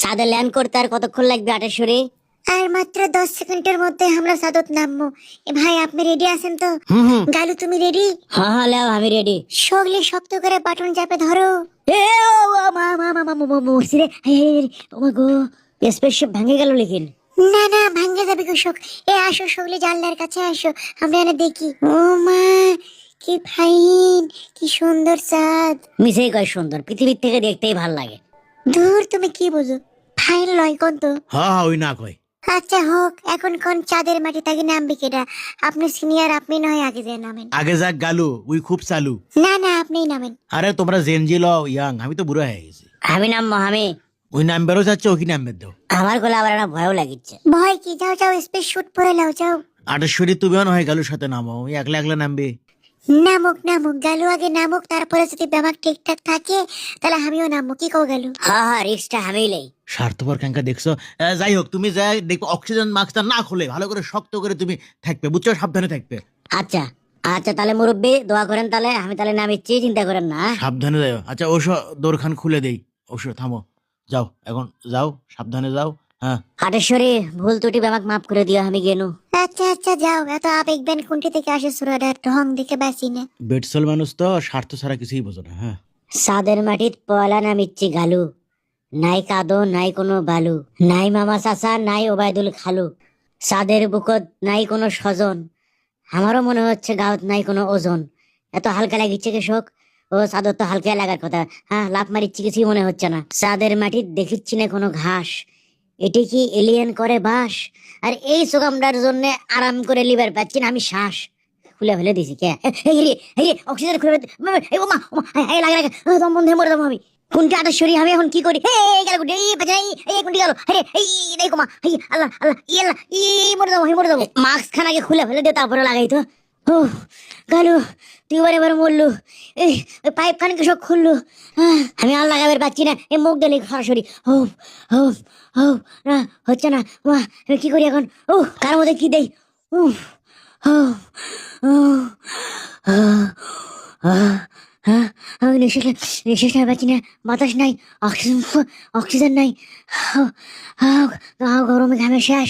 সাদে land করতে আর কতক্ষণ লাগবে আটেশ্বরী? আর মাত্র 10 সেকেন্ডের মধ্যে আমরা সাদত নামবো। ভাই আপনি রেডি আছেন তো? গালু তুমি রেডি? হ্যাঁ হ্যাঁ লেও আমি রেডি। সগলে শক্ত করে বাটন চাপে ধরো। এ ও মা মা মা মা মরছি রে। ও মা গো, স্পেসশিপ ভেঙে গেল লেকিন। না না ভাঙ্গে যাবে কৃষক। আসো সগলে জানলার কাছে আসো, আমরা এনে দেখি। ও মা কি ফাইন, কি সুন্দর চাঁদ। মিছেই কয় সুন্দর, পৃথিবীর থেকে দেখতেই ভাল লাগে। দূর তুমি কি বুঝো, ফাইন লয় কোন তো। হ্যাঁ ওই না কয়। আচ্ছা হোক, এখন কোন চাঁদের মাটি তাকে নামবে কেডা? আপনি সিনিয়র, আপনি নয় আগে যে নামেন। আগে যাক গালু, ওই খুব চালু। না না আপনিই নামেন। আরে তোমরা জেনজি লও ইয়াং, আমি তো বুড়ো হয়ে গেছি। আমি নামবো আমি। ওই নাম্বারও যাচ্ছে, ওই নাম্বার দাও। আমার গলা আবার একটা ভয়ও লাগিচ্ছে। ভয় কি, যাও যাও স্পেস শুট পরে লাও যাও। আটেশ্বরী তুমিও নয় গালুর সাথে নামো, ওই একলা একলা নামবে। নামুক নামুক গালু আগে নামুক, তারপরে যদি ব্যাপার ঠিকঠাক থাকে তাহলে আমিও নামবো। কি কও গালু? হ্যাঁ হ্যাঁ রিক্সটা আমি লই। স্বার্থপর ক্যাঙ্কা দেখছো। যাই হোক, তুমি যাই দেখবো অক্সিজেন মাস্কটা না খুলে ভালো করে শক্ত করে তুমি থাকবে, বুঝছো? সাবধানে থাকবে। আচ্ছা আচ্ছা তাহলে মুরব্বী দোয়া করেন, তাহলে আমি তাহলে নামিচ্ছি, চিন্তা করেন না। সাবধানে যাও। আচ্ছা ওসো, দোরখান খুলে দেই। ওসো থামো, যাও এখন যাও, সাবধানে যাও। হ্যাঁ আটেশ্বরী ভুল ত্রুটি আমাকে মাফ করে দিও, আমি গেনু। আচ্ছা আচ্ছা যাও, এত আবেগ বেন কোনটি থেকে আসে সুরাডার ঢং দেখে বাসি না। বেটসল মানুষ তো স্বার্থ ছাড়া কিছুই বোঝো না। হ্যাঁ সাদের মাটিত পয়লা নামিচ্ছি গালু, নাই কাদো নাই কোনো বালু, নাই মামা চাচা নাই ওবায়দুল খালু, সাদের বুকত নাই কোনো স্বজন, আমারও মনে হচ্ছে গাঁত নাই কোনো ওজন। এত হালকা লাগিচ্ছে কৃষক? ও চাদর তো হালকা লাগার কথা। হ্যাঁ লাভ মারিচ্ছি, কিছুই মনে হচ্ছে না। চাঁদের মাটির দেখিচ্ছি না কোনো ঘাস, এটি কি এলিয়েন করে বাস? আর এই সুগামটার জন্য আরাম করে লিভার পাচ্ছি না আমি শ্বাস। খুলে ফেলে দিছি কে? অক্সিজেন খুলে এই ওমা ওমা এই লাগে লাগে, দম বন্ধে মরে যাবো আমি। কোনটা আটেশ্বরী, আমি এখন কি করি? এই গেল গুড, এই বাজাই, এই কোনটি গেল? আরে এই এই কোমা, এই আল্লাহ আল্লাহ, ই আল্লাহ, ই মরে যাবো, মরে যাবো। মাস্ক খানাকে খুলে ফেলে দে, তারপরে লাগাই তো। ও গালু তুই এবার এবার মরলু, এই পাইপ খানকে সব খুললু। আমি আর লাগাবার পাচ্ছি না, এই মুখ দিলে সরাসরি। ও ও ও না হচ্ছে না, মা আমি কি করি এখন? ও তার মধ্যে কি দেই? ও ও ও আমি নিঃশ্বাস না পাচ্ছি না, বাতাস নাই, অক্সিজেন অক্সিজেন নাই। গরমে ঘামে শেষ,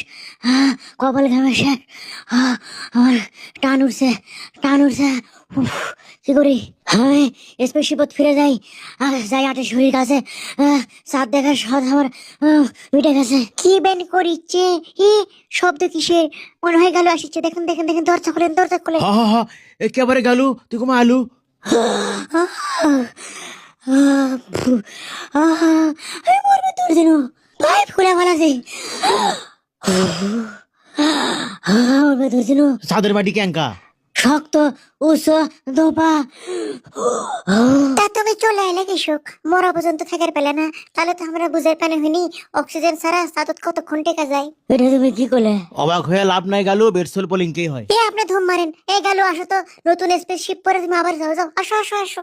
কপালে ঘামে শেষ, আমার টান উঠছে টান উঠছে। কি করি? আমি স্পেসশিপত ফিরে যাই, যাই আটেশ্বরীর কাছে। চাঁদ দেখার স্বাদ আমার মিটে গেছে। কি বেন করিচ্ছে? শব্দ কিসের? মনে হয় গালু আসছে। দেখেন দেখেন দেখেন, দরজা খোলেন দরজা খোলেন। হা হা হা, একেবারে গালু তুই কোমা আলু। আমি মরবে তোর জন্য। পাইপ খুলে ফেলাছে। মরবে তোর জন্য। চাঁদের মাটি ক্যাঙ্কা শক্ত উঁচু দোপা। তা তুমি চলে এলে কৃষক, মরা পর্যন্ত থাকার পেলে না? তাহলে তো আমরা বুঝাই পানি হইনি অক্সিজেন ছাড়া সাতত কতক্ষণ টেকা যায়। এটা তুমি কি করলে? অবাক হয়ে লাভ নাই গালু, বেটসল পোলিংকেই হয়। আপনি ধুম মারেন। এই গেল আসো তো, নতুন স্পেসশিপ পরে তুমি আবার যাও যাও, আসো আসো আসো।